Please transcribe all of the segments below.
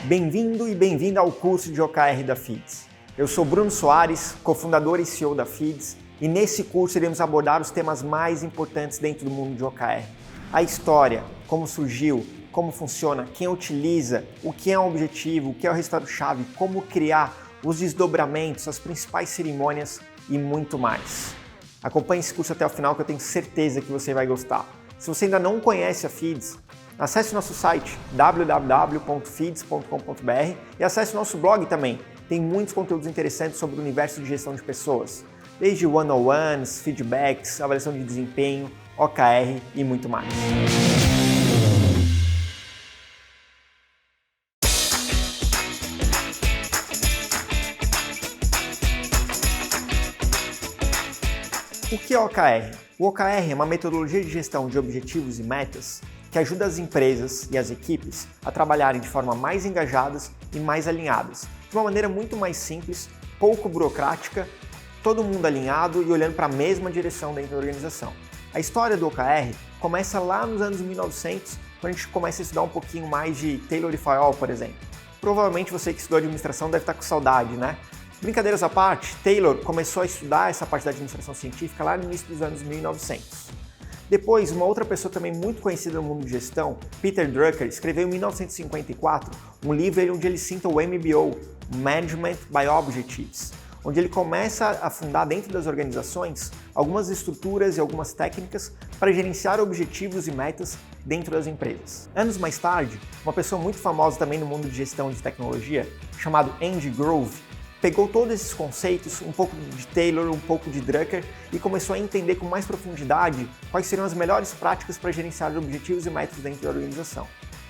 Bem-vindo e bem-vinda ao curso de OKR da FIDS. Eu sou Bruno Soares, cofundador e CEO da FIDS, e nesse curso iremos abordar os temas mais importantes dentro do mundo de OKR. A história, como surgiu, como funciona, quem utiliza, o que é um objetivo, o que é o resultado-chave, como criar, os desdobramentos, as principais cerimônias e muito mais. Acompanhe esse curso até o final que eu tenho certeza que você vai gostar. Se você ainda não conhece a FIDS, acesse o nosso site www.fids.com.br e acesse o nosso blog também. Tem muitos conteúdos interessantes sobre o universo de gestão de pessoas, desde one-on-ones, feedbacks, avaliação de desempenho, OKR e muito mais. O que é OKR? O OKR é uma metodologia de gestão de objetivos e metas que ajuda as empresas e as equipes a trabalharem de forma mais engajadas e mais alinhadas, de uma maneira muito mais simples, pouco burocrática, todo mundo alinhado e olhando para a mesma direção dentro da organização. A história do OKR começa lá nos anos 1900, quando a gente começa a estudar um pouquinho mais de Taylor e Fayol, por exemplo. Provavelmente você que estudou administração deve estar com saudade, né? Brincadeiras à parte, Taylor começou a estudar essa parte da administração científica lá no início dos anos 1900. Depois, uma outra pessoa também muito conhecida no mundo de gestão, Peter Drucker, escreveu em 1954 um livro onde ele cita o MBO, Management by Objectives, onde ele começa a fundar dentro das organizações algumas estruturas e algumas técnicas para gerenciar objetivos e metas dentro das empresas. Anos mais tarde, uma pessoa muito famosa também no mundo de gestão de tecnologia, chamado Andy Grove, pegou todos esses conceitos, um pouco de Taylor, um pouco de Drucker, e começou a entender com mais profundidade quais seriam as melhores práticas para gerenciar objetivos e metas dentro da organização.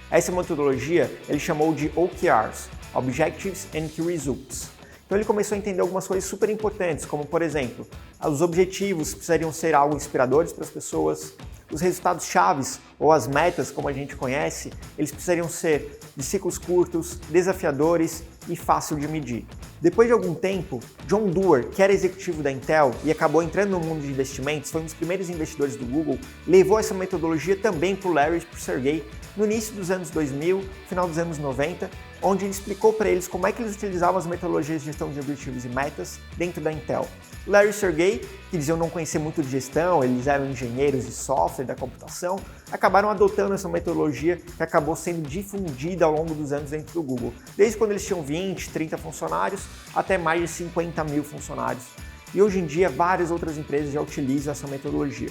Essa metodologia ele chamou de OKRs, Objectives and Key Results. Então ele começou a entender algumas coisas super importantes, como por exemplo, os objetivos precisariam ser algo inspiradores para as pessoas, os resultados chaves ou as metas, como a gente conhece, eles precisariam ser de ciclos curtos, desafiadores e fácil de medir. Depois de algum tempo, John Doerr, que era executivo da Intel e acabou entrando no mundo de investimentos, foi um dos primeiros investidores do Google, levou essa metodologia também para o Larry e para o Sergey no início dos anos 2000, final dos anos 90, onde ele explicou para eles como é que eles utilizavam as metodologias de gestão de objetivos e metas dentro da Intel. Larry e Sergey, que diziam não conhecer muito de gestão, eles eram engenheiros de software da computação, acabaram adotando essa metodologia que acabou sendo difundida ao longo dos anos dentro do Google, desde quando eles tinham 20, 30 funcionários até mais de 50 mil funcionários. E hoje em dia várias outras empresas já utilizam essa metodologia.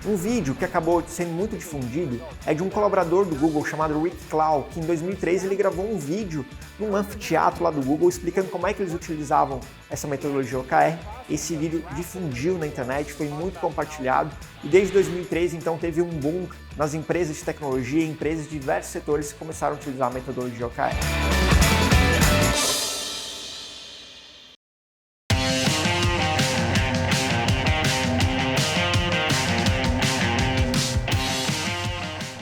Um vídeo que acabou sendo muito difundido é de um colaborador do Google chamado Rick Clow, que em 2003 ele gravou um vídeo num anfiteatro lá do Google explicando como é que eles utilizavam essa metodologia OKR. Esse vídeo difundiu na internet, foi muito compartilhado e desde 2003 então teve um boom nas empresas de tecnologia e empresas de diversos setores que começaram a utilizar a metodologia OKR.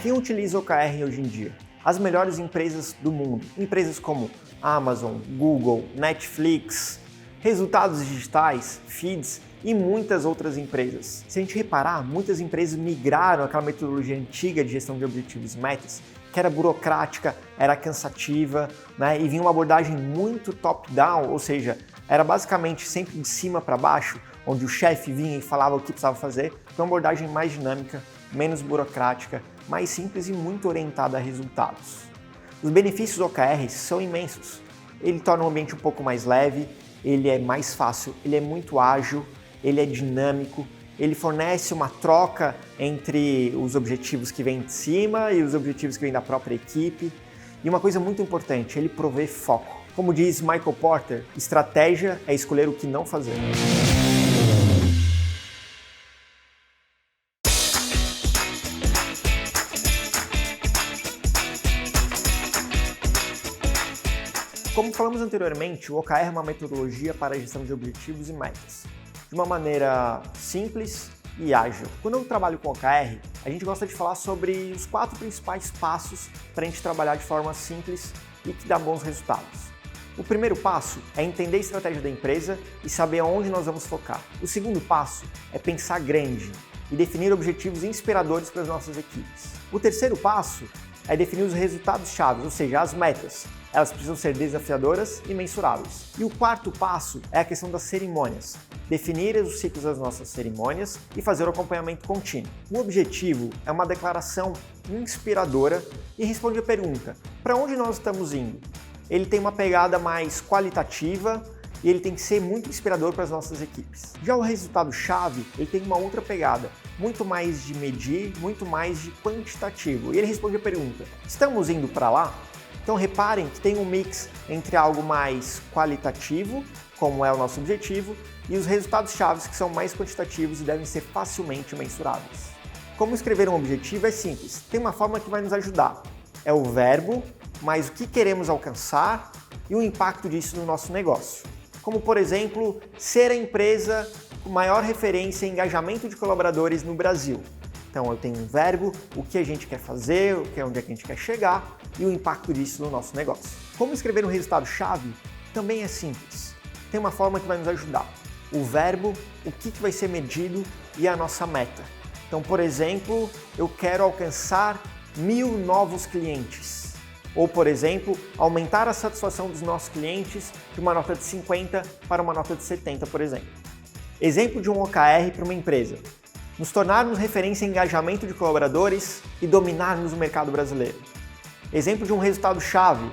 Quem utiliza OKR hoje em dia? As melhores empresas do mundo, empresas como Amazon, Google, Netflix, Resultados Digitais, FIDS e muitas outras empresas. Se a gente reparar, muitas empresas migraram aquela metodologia antiga de gestão de objetivos e metas, que era burocrática, era cansativa, né? E vinha uma abordagem muito top-down, ou seja, era basicamente sempre de cima para baixo, onde o chefe vinha e falava o que precisava fazer, para uma abordagem mais dinâmica, menos burocrática, mais simples e muito orientada a resultados. Os benefícios do OKR são imensos. Ele torna o ambiente um pouco mais leve, ele é mais fácil, ele é muito ágil, ele é dinâmico, ele fornece uma troca entre os objetivos que vêm de cima e os objetivos que vêm da própria equipe. E uma coisa muito importante, ele provê foco. Como diz Michael Porter, estratégia é escolher o que não fazer. Como falamos anteriormente, o OKR é uma metodologia para a gestão de objetivos e metas, de uma maneira simples e ágil. Quando eu trabalho com OKR, a gente gosta de falar sobre os 4 principais passos para a gente trabalhar de forma simples e que dá bons resultados. O primeiro passo é entender a estratégia da empresa e saber aonde nós vamos focar. O segundo passo é pensar grande e definir objetivos inspiradores para as nossas equipes. O terceiro passo é definir os resultados-chave, ou seja, as metas. Elas precisam ser desafiadoras e mensuráveis. E o quarto passo é a questão das cerimônias. Definir os ciclos das nossas cerimônias e fazer o acompanhamento contínuo. O objetivo é uma declaração inspiradora e responde a pergunta: para onde nós estamos indo? Ele tem uma pegada mais qualitativa e ele tem que ser muito inspirador para as nossas equipes. Já o resultado-chave, ele tem uma outra pegada, muito mais de medir, muito mais de quantitativo. E ele responde a pergunta: estamos indo para lá? Então reparem que tem um mix entre algo mais qualitativo, como é o nosso objetivo, e os resultados-chave que são mais quantitativos e devem ser facilmente mensuráveis. Como escrever um objetivo é simples, tem uma forma que vai nos ajudar. É o verbo, mais o que queremos alcançar e o impacto disso no nosso negócio. Como, por exemplo, ser a empresa com maior referência em engajamento de colaboradores no Brasil. Então eu tenho um verbo, o que a gente quer fazer, onde é que a gente quer chegar e o impacto disso no nosso negócio. Como escrever um resultado-chave também é simples. Tem uma forma que vai nos ajudar. O verbo, o que vai ser medido e a nossa meta. Então, por exemplo, eu quero alcançar 1000 novos clientes. Ou, por exemplo, aumentar a satisfação dos nossos clientes de uma nota de 50 para uma nota de 70, por exemplo. Exemplo de um OKR para uma empresa. Nos tornarmos referência em engajamento de colaboradores e dominarmos o mercado brasileiro. Exemplo de um resultado-chave,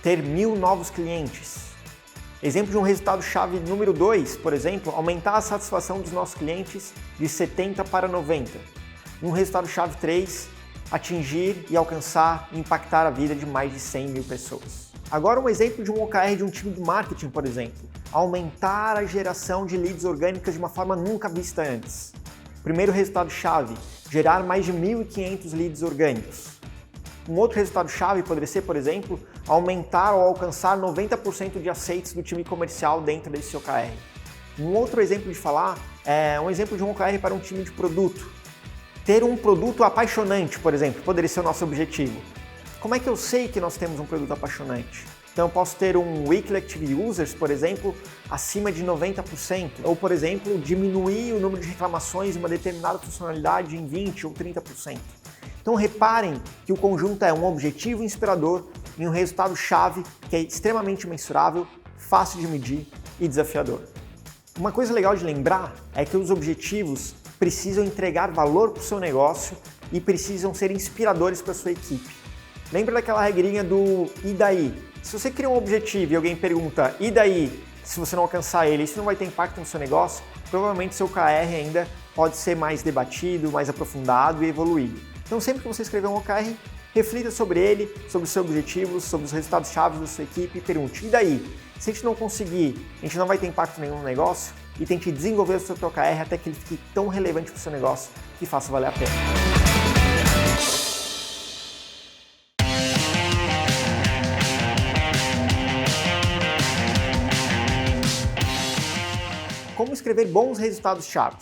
ter 1000 novos clientes. Exemplo de um resultado-chave número 2, por exemplo, aumentar a satisfação dos nossos clientes de 70 para 90. Um resultado-chave 3, atingir e alcançar e impactar a vida de mais de 100 mil pessoas. Agora um exemplo de um OKR de um time de marketing, por exemplo. Aumentar a geração de leads orgânicas de uma forma nunca vista antes. Primeiro resultado-chave, gerar mais de 1.500 leads orgânicos. Um outro resultado-chave poderia ser, por exemplo, aumentar ou alcançar 90% de aceites do time comercial dentro desse OKR. Um outro exemplo de falar é um exemplo de um OKR para um time de produto. Ter um produto apaixonante, por exemplo, poderia ser o nosso objetivo. Como é que eu sei que nós temos um produto apaixonante? Então eu posso ter um Weekly Active Users, por exemplo, acima de 90%. Ou, por exemplo, diminuir o número de reclamações de uma determinada funcionalidade em 20% ou 30%. Então reparem que o conjunto é um objetivo inspirador e um resultado-chave que é extremamente mensurável, fácil de medir e desafiador. Uma coisa legal de lembrar é que os objetivos precisam entregar valor para o seu negócio e precisam ser inspiradores para a sua equipe. Lembra daquela regrinha do e daí? Se você cria um objetivo e alguém pergunta e daí, se você não alcançar ele, isso não vai ter impacto no seu negócio, provavelmente seu OKR ainda pode ser mais debatido, mais aprofundado e evoluído. Então sempre que você escrever um OKR, reflita sobre ele, sobre os seus objetivos, sobre os resultados-chave da sua equipe e pergunte, e daí? Se a gente não conseguir, a gente não vai ter impacto nenhum no negócio e tente desenvolver o seu OKR até que ele fique tão relevante para o seu negócio que faça valer a pena. Como escrever bons resultados-chave?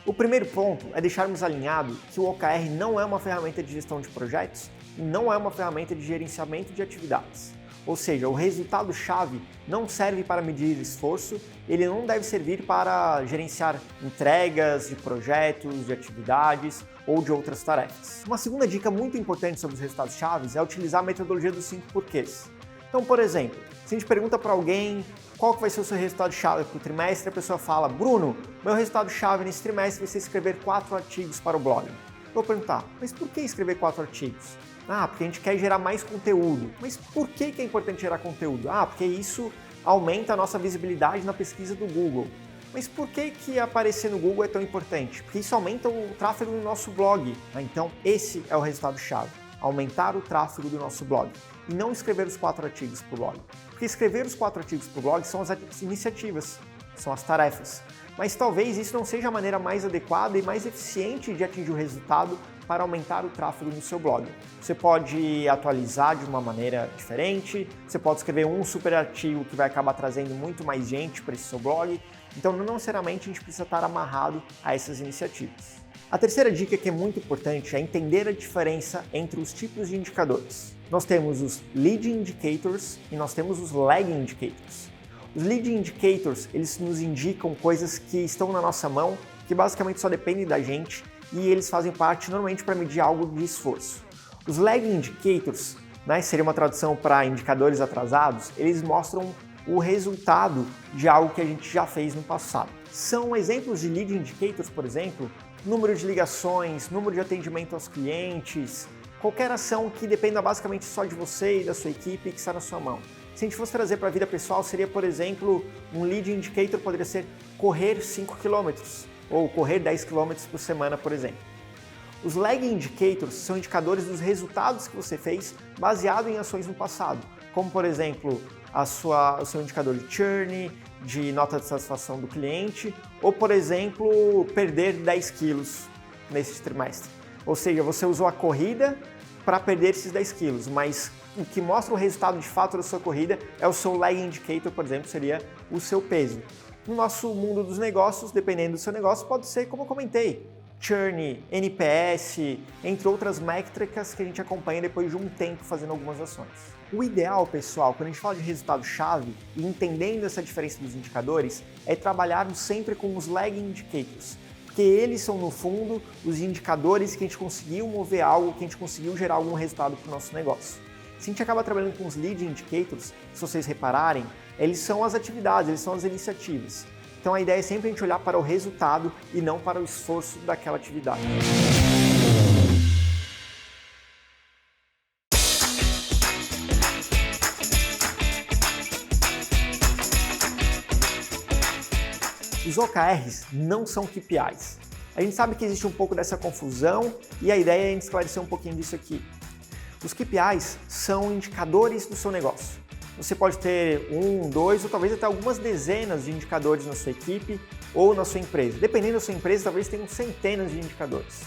O primeiro ponto é deixarmos alinhado que o OKR não é uma ferramenta de gestão de projetos e não é uma ferramenta de gerenciamento de atividades. Ou seja, o resultado-chave não serve para medir esforço, ele não deve servir para gerenciar entregas de projetos, de atividades ou de outras tarefas. Uma segunda dica muito importante sobre os resultados-chave é utilizar a metodologia dos 5 porquês. Então, por exemplo, se a gente pergunta para alguém qual que vai ser o seu resultado-chave para o trimestre, a pessoa fala, Bruno, meu resultado-chave nesse trimestre vai ser escrever 4 artigos para o blog. Eu vou perguntar, mas por que escrever 4 artigos? Ah, porque a gente quer gerar mais conteúdo. Mas por que é importante gerar conteúdo? Ah, porque isso aumenta a nossa visibilidade na pesquisa do Google. Mas por que aparecer no Google é tão importante? Porque isso aumenta o tráfego do nosso blog. Então, esse é o resultado-chave. Aumentar o tráfego do nosso blog. E não escrever os 4 artigos para o blog. Porque escrever os 4 artigos para o blog são as iniciativas, são as tarefas. Mas talvez isso não seja a maneira mais adequada e mais eficiente de atingir o resultado para aumentar o tráfego no seu blog. Você pode atualizar de uma maneira diferente, você pode escrever um super artigo que vai acabar trazendo muito mais gente para esse seu blog, então não necessariamente a gente precisa estar amarrado a essas iniciativas. A terceira dica que é muito importante é entender a diferença entre os tipos de indicadores. Nós temos os Lead Indicators e nós temos os Lag Indicators. Os Lead Indicators, eles nos indicam coisas que estão na nossa mão, que basicamente só dependem da gente, e eles fazem parte normalmente para medir algo de esforço. Os Lagging Indicators, né, seria uma tradução para indicadores atrasados, eles mostram o resultado de algo que a gente já fez no passado. São exemplos de Lead Indicators, por exemplo, número de ligações, número de atendimento aos clientes, qualquer ação que dependa basicamente só de você e da sua equipe que está na sua mão. Se a gente fosse trazer para a vida pessoal, seria, por exemplo, um Lead Indicator poderia ser correr 5 km ou correr 10 km por semana, por exemplo. Os Lagging Indicators são indicadores dos resultados que você fez baseado em ações no passado, como, por exemplo, o seu indicador de churn, de nota de satisfação do cliente, ou, por exemplo, perder 10 quilos nesse trimestre. Ou seja, você usou a corrida para perder esses 10 quilos, mas o que mostra o resultado de fato da sua corrida é o seu Lagging Indicator, por exemplo, seria o seu peso. No nosso mundo dos negócios, dependendo do seu negócio, pode ser, como eu comentei, churn, NPS, entre outras métricas que a gente acompanha depois de um tempo fazendo algumas ações. O ideal, pessoal, quando a gente fala de resultado-chave e entendendo essa diferença dos indicadores, é trabalharmos sempre com os Lagging Indicators, porque eles são, no fundo, os indicadores que a gente conseguiu mover algo, que a gente conseguiu gerar algum resultado para o nosso negócio. Se a gente acaba trabalhando com os Lead Indicators, se vocês repararem, eles são as atividades, eles são as iniciativas. Então a ideia é sempre a gente olhar para o resultado e não para o esforço daquela atividade. Os OKRs não são KPIs. A gente sabe que existe um pouco dessa confusão e a ideia é a gente esclarecer um pouquinho disso aqui. Os KPIs são indicadores do seu negócio. Você pode ter 1, 2 ou talvez até algumas dezenas de indicadores na sua equipe ou na sua empresa. Dependendo da sua empresa, talvez tenham centenas de indicadores.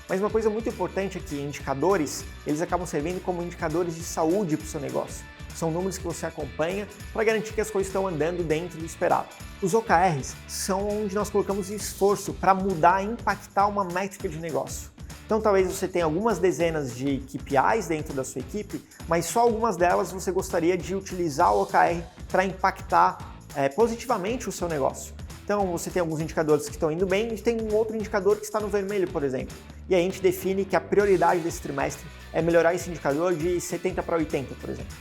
Mas uma coisa muito importante é que indicadores, eles acabam servindo como indicadores de saúde para o seu negócio. São números que você acompanha para garantir que as coisas estão andando dentro do esperado. Os OKRs são onde nós colocamos esforço para mudar e impactar uma métrica de negócio. Então talvez você tenha algumas dezenas de KPIs dentro da sua equipe, mas só algumas delas você gostaria de utilizar o OKR para impactar positivamente o seu negócio. Então você tem alguns indicadores que estão indo bem e tem um outro indicador que está no vermelho, por exemplo. E aí a gente define que a prioridade desse trimestre é melhorar esse indicador de 70 para 80, por exemplo.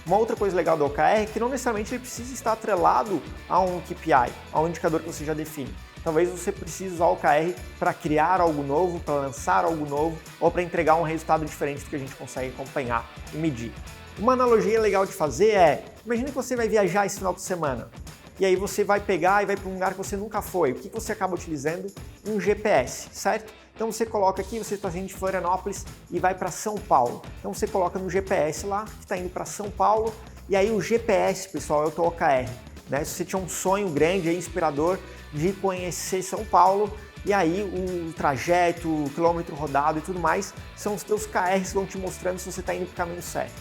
Uma outra coisa legal do OKR é que não necessariamente ele precisa estar atrelado a um KPI, a um indicador que você já define. Talvez você precise usar o OKR para criar algo novo, para lançar algo novo ou para entregar um resultado diferente do que a gente consegue acompanhar e medir. Uma analogia legal de fazer é, imagine que você vai viajar esse final de semana e aí você vai pegar e vai para um lugar que você nunca foi. O que você acaba utilizando? Um GPS, certo? Então você coloca aqui, você está saindo de Florianópolis e vai para São Paulo. Então você coloca no GPS lá, que está indo para São Paulo, e aí o GPS, pessoal, é o teu OKR. Né? Se você tinha um sonho grande, inspirador, de conhecer São Paulo, e aí o trajeto, o quilômetro rodado e tudo mais, são os teus KRs que vão te mostrando se você está indo para o caminho certo.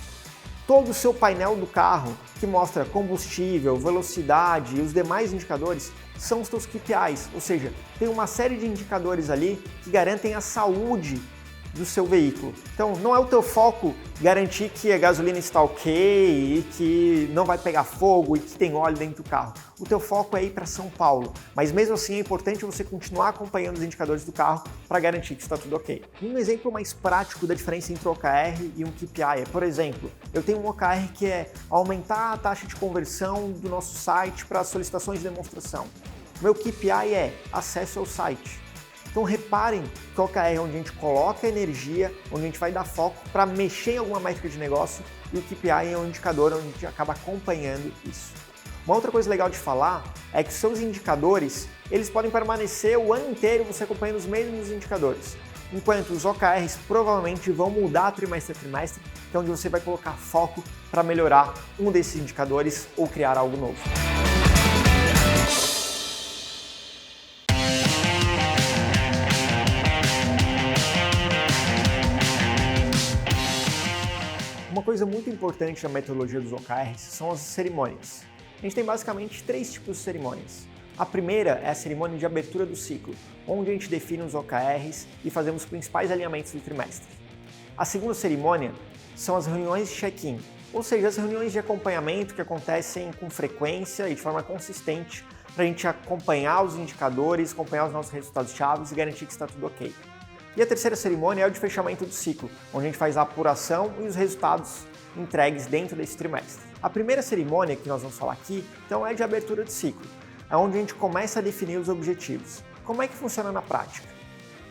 Todo o seu painel do carro, que mostra combustível, velocidade e os demais indicadores, são os teus KPIs, ou seja, tem uma série de indicadores ali que garantem a saúde do seu veículo. Então, não é o teu foco garantir que a gasolina está ok e que não vai pegar fogo e que tem óleo dentro do carro. O teu foco é ir para São Paulo, mas mesmo assim é importante você continuar acompanhando os indicadores do carro para garantir que está tudo ok. Um exemplo mais prático da diferença entre o OKR e um KPI é, por exemplo, eu tenho um OKR que é aumentar a taxa de conversão do nosso site para solicitações de demonstração. Meu KPI é acesso ao site. Então reparem que o OKR é onde a gente coloca energia, onde a gente vai dar foco para mexer em alguma métrica de negócio e o KPI é um indicador onde a gente acaba acompanhando isso. Uma outra coisa legal de falar é que seus indicadores, eles podem permanecer o ano inteiro você acompanhando os mesmos indicadores, enquanto os OKRs provavelmente vão mudar trimestre a trimestre, que é onde você vai colocar foco para melhorar um desses indicadores ou criar algo novo. Uma coisa muito importante na metodologia dos OKRs são as cerimônias. A gente tem basicamente 3 tipos de cerimônias. A primeira é a cerimônia de abertura do ciclo, onde a gente define os OKRs e fazemos os principais alinhamentos do trimestre. A segunda cerimônia são as reuniões de check-in, ou seja, as reuniões de acompanhamento que acontecem com frequência e de forma consistente para a gente acompanhar os indicadores, acompanhar os nossos resultados-chave e garantir que está tudo ok. E a terceira cerimônia é o de fechamento do ciclo, onde a gente faz a apuração e os resultados entregues dentro desse trimestre. A primeira cerimônia que nós vamos falar aqui, então, é de abertura de ciclo, é onde a gente começa a definir os objetivos. Como é que funciona na prática?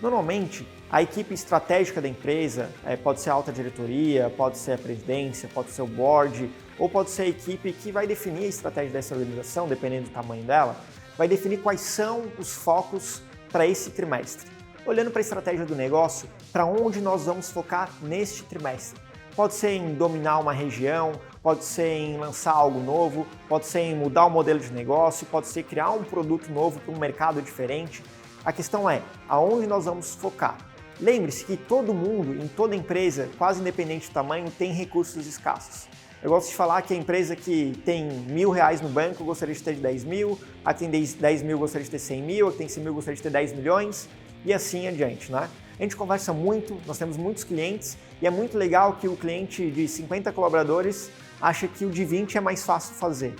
Normalmente, a equipe estratégica da empresa, pode ser a alta diretoria, pode ser a presidência, pode ser o board, ou pode ser a equipe que vai definir a estratégia dessa organização, dependendo do tamanho dela, vai definir quais são os focos para esse trimestre. Olhando para a estratégia do negócio, para onde nós vamos focar neste trimestre. Pode ser em dominar uma região, pode ser em lançar algo novo, pode ser em mudar o modelo de negócio, pode ser criar um produto novo para um mercado diferente. A questão é, aonde nós vamos focar? Lembre-se que todo mundo, em toda empresa, quase independente do tamanho, tem recursos escassos. Eu gosto de falar que a empresa que tem R$1.000 no banco gostaria de ter 10 mil, a que tem 10 mil gostaria de ter 100 mil, a que tem 100 mil gostaria de ter 10 milhões e assim adiante, né? A gente conversa muito, nós temos muitos clientes e é muito legal que o cliente de 50 colaboradores acha que o de 20 é mais fácil fazer.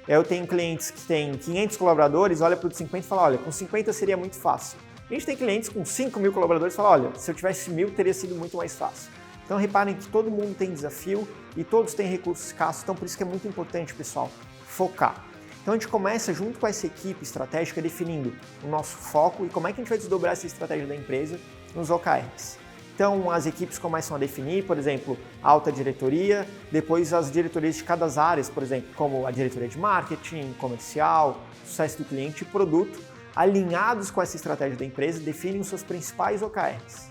Eu tenho clientes que têm 500 colaboradores, olha para o de 50 e fala, olha, com 50 seria muito fácil. A gente tem clientes com 5 mil colaboradores e fala, olha, se eu tivesse 1.000 teria sido muito mais fácil. Então reparem que todo mundo tem desafio e todos têm recursos escassos, então por isso que é muito importante, pessoal, focar. Então a gente começa junto com essa equipe estratégica definindo o nosso foco e como é que a gente vai desdobrar essa estratégia da empresa nos OKRs. Então as equipes começam a definir, por exemplo, a alta diretoria, depois as diretorias de cada área, por exemplo, como a diretoria de marketing, comercial, sucesso do cliente e produto, alinhados com essa estratégia da empresa, definem os seus principais OKRs.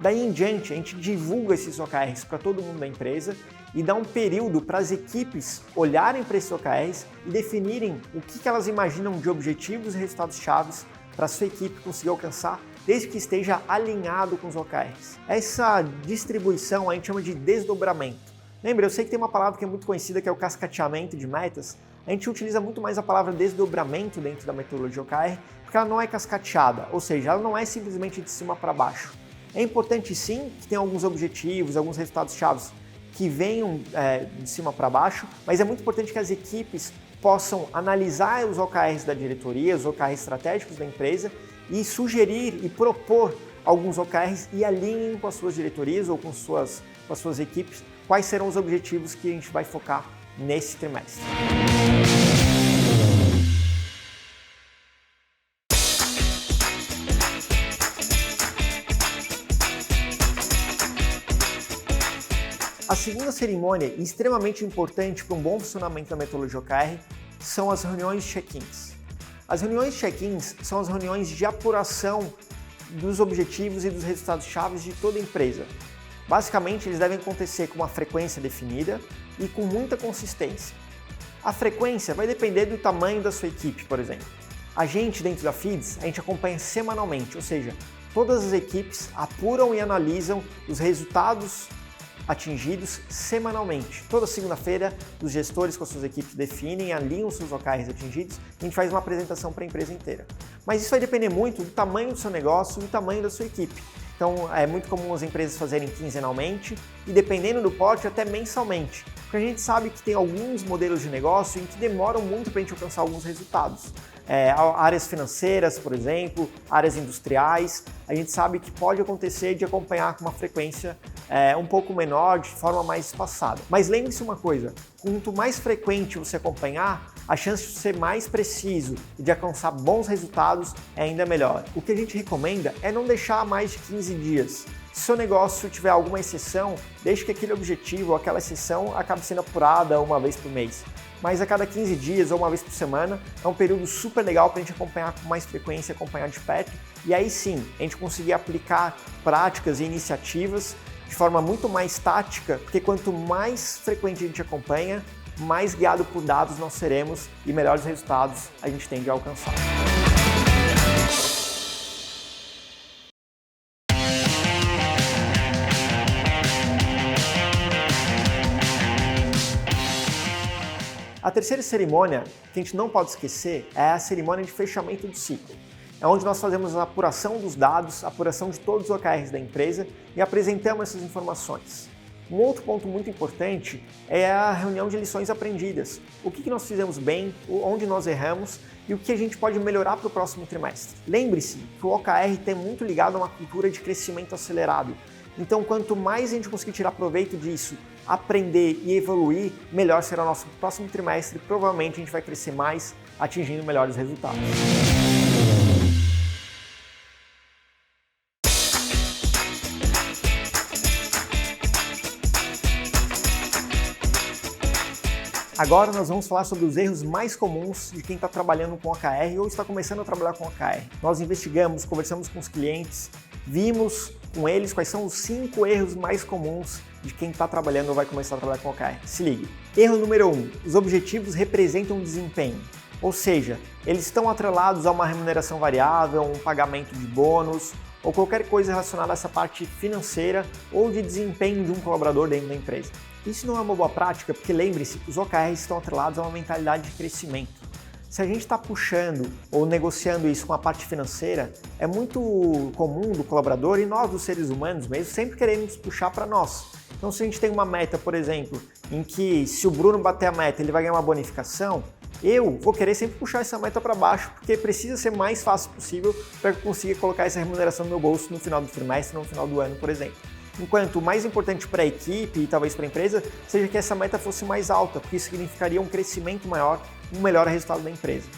Daí em diante, a gente divulga esses OKRs para todo mundo da empresa e dá um período para as equipes olharem para esses OKRs e definirem o que elas imaginam de objetivos e resultados chaves para a sua equipe conseguir alcançar, desde que esteja alinhado com os OKRs. Essa distribuição a gente chama de desdobramento. Lembra, eu sei que tem uma palavra que é muito conhecida que é o cascateamento de metas. A gente utiliza muito mais a palavra desdobramento dentro da metodologia OKR, porque ela não é cascateada, ou seja, ela não é simplesmente de cima para baixo. É importante sim que tenha alguns objetivos, alguns resultados chaves que venham de cima para baixo, mas é muito importante que as equipes possam analisar os OKRs da diretoria, os OKRs estratégicos da empresa e sugerir e propor alguns OKRs e alinhem com as suas diretorias ou com as suas equipes quais serão os objetivos que a gente vai focar nesse trimestre. A segunda cerimônia, extremamente importante para um bom funcionamento da metodologia OKR, são as reuniões de check-ins. As reuniões de check-ins são as reuniões de apuração dos objetivos e dos resultados chaves de toda a empresa. Basicamente, eles devem acontecer com uma frequência definida e com muita consistência. A frequência vai depender do tamanho da sua equipe, por exemplo. A gente, dentro da Feeds, a gente acompanha semanalmente, ou seja, todas as equipes apuram e analisam os resultados atingidos semanalmente. Toda segunda-feira, os gestores com as suas equipes definem e alinham os seus OKRs atingidos e a gente faz uma apresentação para a empresa inteira. Mas isso vai depender muito do tamanho do seu negócio e do tamanho da sua equipe. Então, é muito comum as empresas fazerem quinzenalmente e, dependendo do porte, até mensalmente. Porque a gente sabe que tem alguns modelos de negócio em que demoram muito para a gente alcançar alguns resultados. Áreas financeiras, por exemplo, áreas industriais, a gente sabe que pode acontecer de acompanhar com uma frequência um pouco menor, de forma mais espaçada. Mas lembre-se uma coisa, quanto mais frequente você acompanhar, a chance de ser mais preciso e de alcançar bons resultados é ainda melhor. O que a gente recomenda é não deixar mais de 15 dias. Se seu negócio tiver alguma exceção, deixe que aquele objetivo ou aquela exceção acabe sendo apurada uma vez por mês. Mas a cada 15 dias ou uma vez por semana é um período super legal para a gente acompanhar com mais frequência, acompanhar de perto e aí sim a gente conseguir aplicar práticas e iniciativas de forma muito mais tática, porque quanto mais frequente a gente acompanha, mais guiado por dados nós seremos e melhores resultados a gente tende a alcançar. A terceira cerimônia, que a gente não pode esquecer, é a cerimônia de fechamento do ciclo. É onde nós fazemos a apuração dos dados, a apuração de todos os OKRs da empresa e apresentamos essas informações. Um outro ponto muito importante é a reunião de lições aprendidas. O que nós fizemos bem, onde nós erramos e o que a gente pode melhorar para o próximo trimestre. Lembre-se que o OKR tem muito ligado a uma cultura de crescimento acelerado. Então, quanto mais a gente conseguir tirar proveito disso, aprender e evoluir, melhor será o nosso próximo trimestre. Provavelmente a gente vai crescer mais, atingindo melhores resultados. Agora nós vamos falar sobre os erros mais comuns de quem está trabalhando com OKR ou está começando a trabalhar com OKR. Nós investigamos, conversamos com os clientes, vimos com eles quais são os 5 erros mais comuns de quem está trabalhando ou vai começar a trabalhar com OKR. Se ligue. Erro número 1. Os objetivos representam desempenho. Ou seja, eles estão atrelados a uma remuneração variável, um pagamento de bônus ou qualquer coisa relacionada a essa parte financeira ou de desempenho de um colaborador dentro da empresa. Isso não é uma boa prática porque, lembre-se, os OKRs estão atrelados a uma mentalidade de crescimento. Se a gente está puxando ou negociando isso com a parte financeira, é muito comum do colaborador e nós, dos seres humanos mesmo, sempre queremos puxar para nós. Então, se a gente tem uma meta, por exemplo, em que se o Bruno bater a meta ele vai ganhar uma bonificação, eu vou querer sempre puxar essa meta para baixo, porque precisa ser mais fácil possível para que eu consiga colocar essa remuneração no meu bolso no final do trimestre, no final do ano, por exemplo. Enquanto o mais importante para a equipe e talvez para a empresa seja que essa meta fosse mais alta, porque isso significaria um crescimento maior, um melhor resultado da empresa.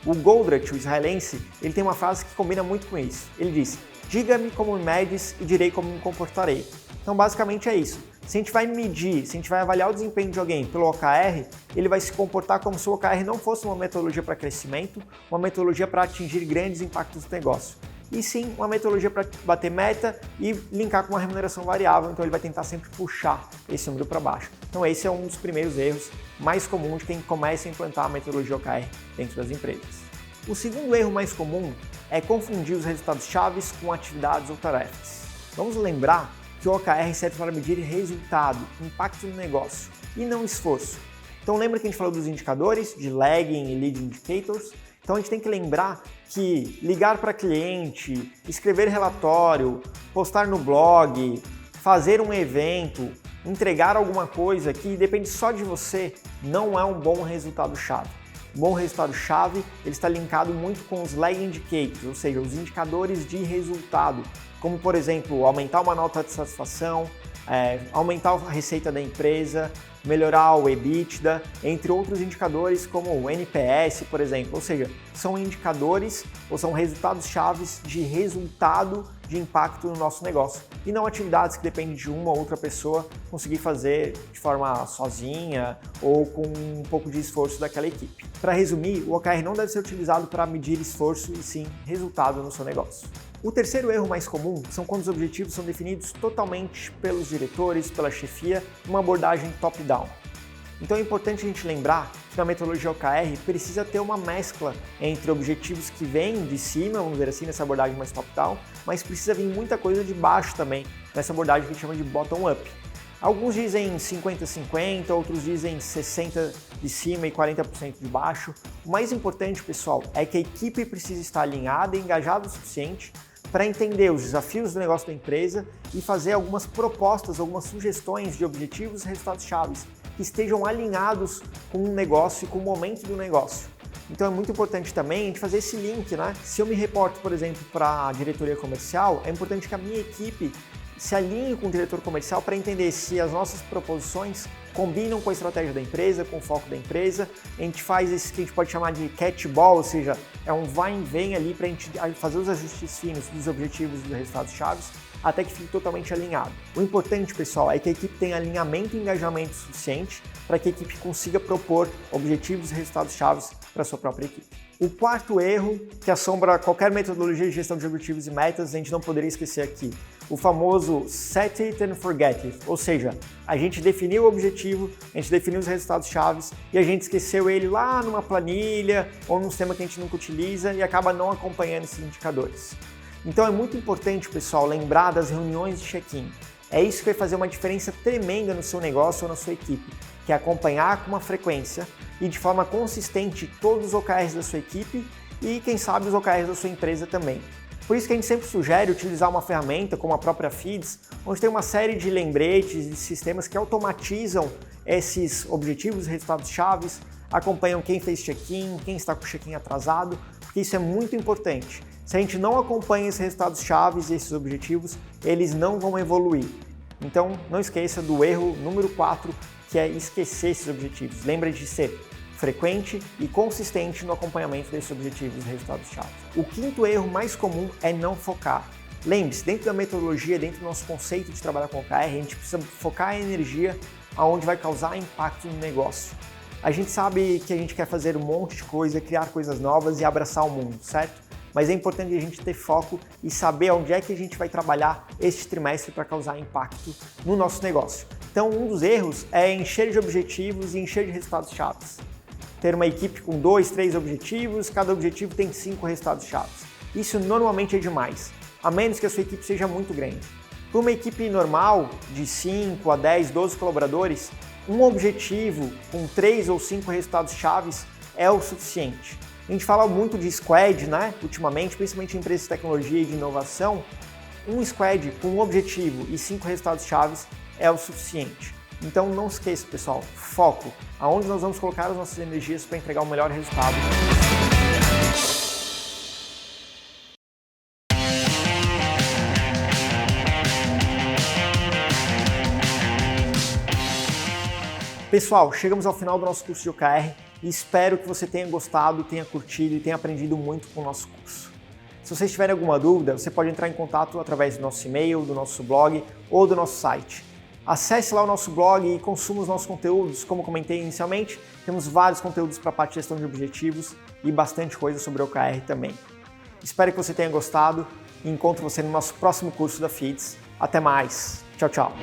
O Goldratt, o israelense, ele tem uma frase que combina muito com isso. Ele diz: "Diga-me como me medes e direi como me comportarei." Então, basicamente é isso. Se a gente vai medir, se a gente vai avaliar o desempenho de alguém pelo OKR, ele vai se comportar como se o OKR não fosse uma metodologia para crescimento, uma metodologia para atingir grandes impactos do negócio. E sim, uma metodologia para bater meta e linkar com uma remuneração variável, então ele vai tentar sempre puxar esse número para baixo. Então esse é um dos primeiros erros mais comuns de quem começa a implantar a metodologia OKR dentro das empresas. O segundo erro mais comum é confundir os resultados chaves com atividades ou tarefas. Vamos lembrar que o OKR serve para medir resultado, impacto no negócio e não esforço. Então lembra que a gente falou dos indicadores, de lagging e lead indicators? Então a gente tem que lembrar que ligar para cliente, escrever relatório, postar no blog, fazer um evento, entregar alguma coisa que depende só de você, não é um bom resultado-chave. Um bom resultado-chave ele está linkado muito com os lagging indicators, ou seja, os indicadores de resultado, como por exemplo, aumentar uma nota de satisfação, aumentar a receita da empresa, melhorar o EBITDA, entre outros indicadores como o NPS, por exemplo. Ou seja, são indicadores ou são resultados chaves de resultado de impacto no nosso negócio e não atividades que dependem de uma ou outra pessoa conseguir fazer de forma sozinha ou com um pouco de esforço daquela equipe. Para resumir, o OKR não deve ser utilizado para medir esforço e sim resultado no seu negócio. O terceiro erro mais comum são quando os objetivos são definidos totalmente pelos diretores, pela chefia, numa abordagem top-down. Então é importante a gente lembrar que na metodologia OKR precisa ter uma mescla entre objetivos que vêm de cima, vamos dizer assim, nessa abordagem mais top-down, mas precisa vir muita coisa de baixo também, nessa abordagem que a gente chama de bottom-up. Alguns dizem 50-50, outros dizem 60% de cima e 40% de baixo. O mais importante, pessoal, é que a equipe precisa estar alinhada e engajada o suficiente para entender os desafios do negócio da empresa e fazer algumas propostas, algumas sugestões de objetivos e resultados chaves que estejam alinhados com o negócio e com o momento do negócio. Então é muito importante também a gente fazer esse link, né? Se eu me reporto, por exemplo, para a diretoria comercial, é importante que a minha equipe se alinhe com o diretor comercial para entender se as nossas proposições combinam com a estratégia da empresa, com o foco da empresa. A gente faz esse que a gente pode chamar de catch-ball, ou seja, é um vai e vem ali para a gente fazer os ajustes finos dos objetivos e dos resultados chaves até que fique totalmente alinhado. O importante, pessoal, é que a equipe tenha alinhamento e engajamento suficiente para que a equipe consiga propor objetivos e resultados chaves para a sua própria equipe. O quarto erro que assombra qualquer metodologia de gestão de objetivos e metas, a gente não poderia esquecer aqui. O famoso set it and forget it, ou seja, a gente definiu o objetivo, a gente definiu os resultados chaves e a gente esqueceu ele lá numa planilha ou num sistema que a gente nunca utiliza e acaba não acompanhando esses indicadores. Então é muito importante, pessoal, lembrar das reuniões de check-in. É isso que vai fazer uma diferença tremenda no seu negócio ou na sua equipe, que é acompanhar com uma frequência e de forma consistente todos os OKRs da sua equipe e, quem sabe, os OKRs da sua empresa também. Por isso que a gente sempre sugere utilizar uma ferramenta como a própria Feeds, onde tem uma série de lembretes e sistemas que automatizam esses objetivos e resultados chaves, acompanham quem fez check-in, quem está com o check-in atrasado, porque isso é muito importante. Se a gente não acompanha esses resultados chaves e esses objetivos, eles não vão evoluir. Então, não esqueça do erro número 4, que é esquecer esses objetivos. Lembra de ser frequente e consistente no acompanhamento desses objetivos e resultados chaves. O quinto erro mais comum é não focar. Lembre-se, dentro da metodologia, dentro do nosso conceito de trabalhar com OKR, a gente precisa focar a energia aonde vai causar impacto no negócio. A gente sabe que a gente quer fazer um monte de coisa, criar coisas novas e abraçar o mundo, certo? Mas é importante a gente ter foco e saber onde é que a gente vai trabalhar este trimestre para causar impacto no nosso negócio. Então, um dos erros é encher de objetivos e encher de resultados chaves. Ter uma equipe com 2, 3 objetivos, cada objetivo tem 5 resultados chaves. Isso normalmente é demais, a menos que a sua equipe seja muito grande. Para uma equipe normal, de 5 a 10, 12 colaboradores, um objetivo com 3 ou 5 resultados chaves é o suficiente. A gente fala muito de squad, né? Ultimamente, principalmente em empresas de tecnologia e de inovação, um squad com um objetivo e 5 resultados chaves é o suficiente. Então não esqueça, pessoal, foco, aonde nós vamos colocar as nossas energias para entregar o melhor resultado. Pessoal, chegamos ao final do nosso curso de OKR e espero que você tenha gostado, tenha curtido e tenha aprendido muito com o nosso curso. Se vocês tiverem alguma dúvida, você pode entrar em contato através do nosso e-mail, do nosso blog ou do nosso site. Acesse lá o nosso blog e consuma os nossos conteúdos. Como comentei inicialmente, temos vários conteúdos para a parte de gestão de objetivos e bastante coisa sobre OKR também. Espero que você tenha gostado e encontro você no nosso próximo curso da FIDS. Até mais. Tchau, tchau.